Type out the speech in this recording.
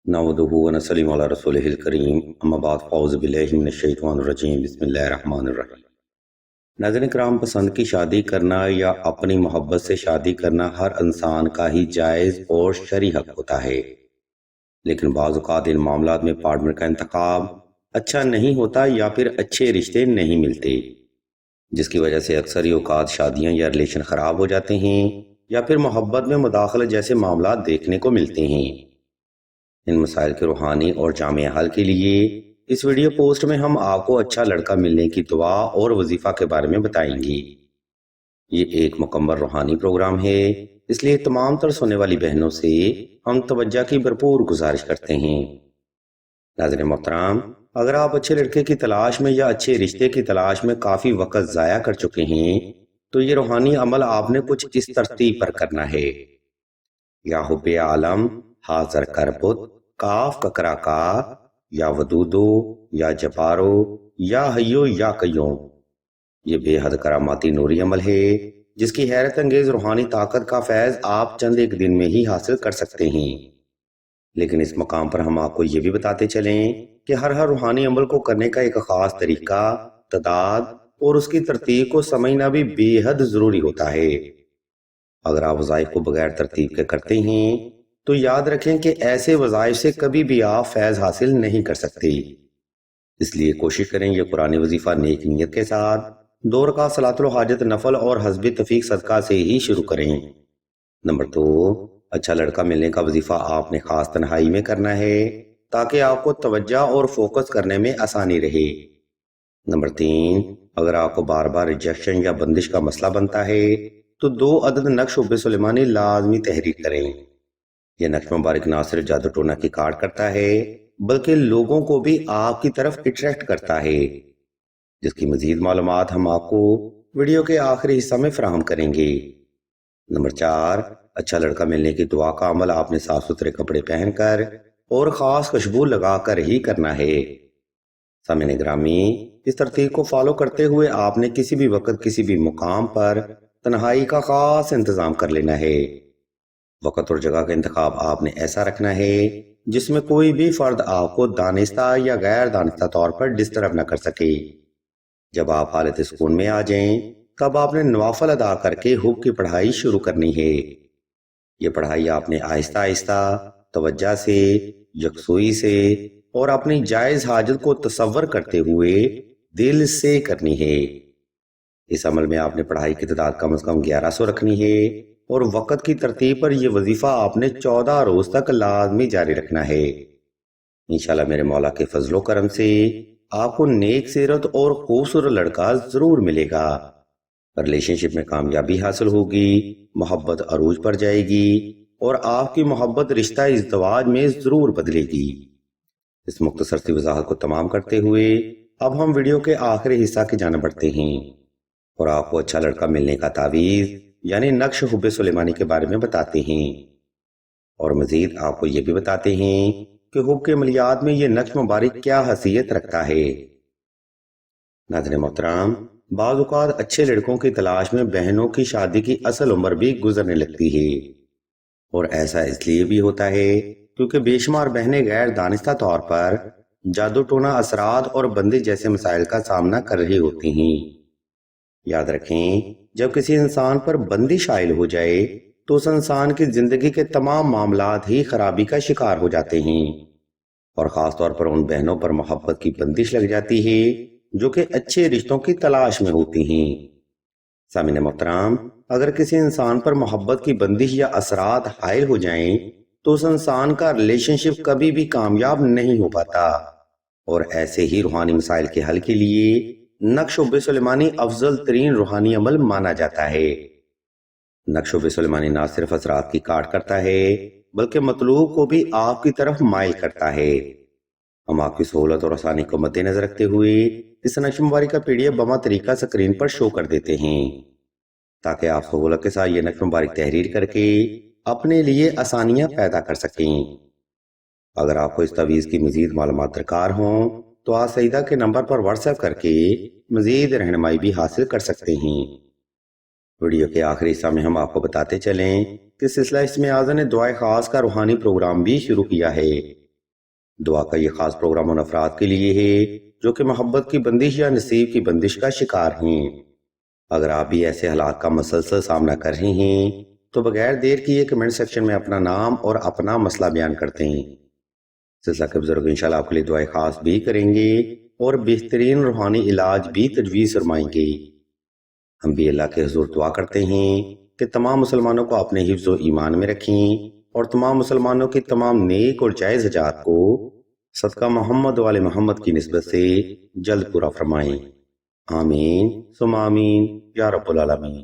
नहमदुहु व नसल्लिमु अला रसूलिहिल करीम अम्मा बाद फ़ाऊज़ु बिल्लाहि मिनश शैतानिर रजीम बिस्मिल्लाहिर रहमानिर रहीम। नाज़रीन किराम, पसंद की शादी करना या अपनी मोहब्बत से शादी करना हर इंसान का ही जायज़ और शरई हक होता है, लेकिन बाज़ औक़ात इन मामलात में पार्टनर का इंतखाब अच्छा नहीं होता या फिर अच्छे रिश्ते नहीं मिलते, जिसकी वजह से अक्सर ही औक़ात शादियाँ या रिलेशन ख़राब हो जाते हैं या फिर मोहब्बत में मुदाखलत जैसे मामलात देखने को मिलते हैं। इन मसाइल के रूहानी और जामिया हल के लिए इस वीडियो पोस्ट में हम आपको अच्छा लड़का मिलने की दुआ और वजीफा के बारे में बताएंगे। ये एक मुकम्मल रूहानी प्रोग्राम है, इसलिए तमाम तर सुनने वाली बहनों से हम तवज्जो की भरपूर गुजारिश करते हैं। नाज़रीन मोहतरम, अगर आप अच्छे लड़के की तलाश में या अच्छे रिश्ते की तलाश में काफ़ी वक्त ज़ाया कर चुके हैं, तो ये रूहानी अमल आपने कुछ इस तरतीब पर करना है। या हुब्बे आलम हाजर करबुत काफ ककरा का, या वदूदो, या जबारो, या हयो या कयूम। ये बेहद करामाती नूरी अमल है, जिसकी हैरत अंगेज रूहानी ताकत का फैज आप चंद एक दिन में ही हासिल कर सकते हैं। लेकिन इस मकाम पर हम आपको ये भी बताते चलें कि हर रूहानी अमल को करने का एक खास तरीका, तदाद और उसकी तरतीब को समझना भी बेहद जरूरी होता है। अगर आप वज़ाइफ को बगैर तरतीब के करते हैं तो याद रखें कि ऐसे वज़ाइफ से कभी भी आप फैज़ हासिल नहीं कर सकते। इसलिए कोशिश करें ये कुरानी वजीफ़ा नेक नीयत के साथ 2 रकात सलातुल हाजत नफल और हस्बी तफीक सदका से ही शुरू करें। नंबर 2, अच्छा लड़का मिलने का वजीफ़ा आपने खास तन्हाई में करना है ताकि आपको तवज्जो और फोकस करने में आसानी रहे। नंबर 3, अगर आपको बार बार रिजेक्शन या बंदिश का मसला बनता है तो 2 अदद नक्श हुब्बे सुलेमानी लाजमी तहरीर करें। यह नक्श मुबारक ना सिर्फ जादू टोना की कार्ड करता है बल्कि लोगों को भी आपकी तरफ अट्रैक्ट करता है, जिसकी मजीद मालूमात हम आपको वीडियो के आखिरी हिस्सा में फराहम करेंगे। नंबर 4, अच्छा लड़का मिलने की दुआ का अमल आपने साफ सुथरे कपड़े पहनकर और खास खुशबू लगाकर ही करना है। सामने ग्रामी, इस तरतीब को फॉलो करते हुए आपने किसी भी वक्त किसी भी मुकाम पर तन्हाई का खास इंतजाम कर लेना है। वक्त और जगह का इंतखाब आपने ऐसा रखना है जिसमें कोई भी फर्द आपको दानिस्ता या गैर दानिस्ता तौर पर डिस्टर्ब न कर सके। जब आप हालत सुकून में आ जाएं, तब आपने नवाफल अदा करके हुब की पढ़ाई शुरू करनी है। ये पढ़ाई आपने आहिस्ता आहिस्ता, तवज्जो से, यकसुई से और अपनी जायज हाजत को तसव्वुर करते हुए दिल से करनी है। इस अमल में आपने पढ़ाई की तादाद कम से कम 1100 रखनी है और वक्त की तरतीब पर यह वजीफा आपने 14 रोज तक लाजमी जारी रखना है। इंशाल्लाह मेरे मौला के फजलो करम से आपको नेक सीरत और खूबसूरत लड़का जरूर मिलेगा। रिलेशनशिप में कामयाबी हासिल होगी, मोहब्बत अरूज पर जाएगी और आपकी मोहब्बत रिश्ता इज़्दवाज में जरूर बदलेगी। इस मुख्तसर सी वजाहत को तमाम करते हुए अब हम वीडियो के आखिरी हिस्सा की जाने बढ़ते हैं और आपको अच्छा लड़का मिलने का तावीज़ यानी नक्श हुब्बे सुलेमानी के बारे में बताते हैं और मजीद आपको ये भी बताते हैं कि हुब के अमलियात में ये नक्श मुबारक क्या हैसियत रखता है। नाज़रीन मोहतरम, बाज़ औक़ात अच्छे लड़कों की तलाश में बहनों की शादी की असल उम्र भी गुजरने लगती है और ऐसा इसलिए भी होता है क्योंकि बेशुमार बहनें गैर दानिस्ता तौर पर जादू टोना असरात और बंदिश जैसे मसाइल का सामना कर रही होती हैं। याद रखें, जब किसी इंसान पर बंदिश आयल हो जाए तो उस इंसान की जिंदगी के तमाम मामलात ही खराबी का शिकार हो जाते हैं और खास तौर पर उन बहनों पर मोहब्बत की बंदिश लग जाती है जो कि अच्छे रिश्तों की तलाश में होती हैं। सामिन मोहतरम, अगर किसी इंसान पर मोहब्बत की बंदिश या असरात हायल हो जाएं तो उस इंसान का रिलेशनशिप कभी भी कामयाब नहीं हो पाता और ऐसे ही रूहानी मसाइल के हल के लिए नक्श हुब्बे सुलेमानी अफजल तरीन रूहानी अमल माना जाता है। नक्श हुब्बे सुलेमानी ना सिर्फ असरात की काट करता है बल्कि मतलूब को भी आपकी तरफ माइल करता है। हम आपकी सहूलत और आसानी को मद्देनजर रखते हुए इस नक्श मुबारक का PDF बमा तरीका स्क्रीन पर शो कर देते हैं ताकि आप सहूलत के साथ ये नक्श मुबारक तहरीर करके अपने लिए आसानियां पैदा कर सकें। अगर आपको इस तवीज़ की मजीद मालूमात दरकार हों तो आप सईदा के नंबर पर व्हाट्सएप करके मजीद रहनुमाई भी हासिल कर सकते हैं। वीडियो के आखिरी हिस्सा में हम आपको बताते चलें कि सिलसिला इसमें आज़ा ने दुआए खास का रूहानी प्रोग्राम भी शुरू किया है دعا کا یہ خاص پروگرام ان افراد کے لیے ہے جو کہ محبت کی بندش یا نصیب کی بندش کا شکار ہیں۔ اگر آپ بھی ایسے حالات کا مسلسل سامنا کر رہے ہیں تو بغیر دیر کیے کمنٹ سیکشن میں اپنا نام اور اپنا مسئلہ بیان کرتے ہیں۔ سلسلہ کے بزرگ انشاءاللہ آپ کے لیے دعائیں خاص بھی کریں گے اور بہترین روحانی علاج بھی تجویز فرمائیں گے۔ ہم بھی اللہ کے حضور دعا کرتے ہیں کہ تمام مسلمانوں کو اپنے حفظ و ایمان میں رکھیں اور تمام مسلمانوں کی تمام نیک اور جائز حاجات کو صدقہ محمد و آل محمد کی نسبت سے جلد پورا فرمائیں۔ آمین ثم آمین یا رب العالمین۔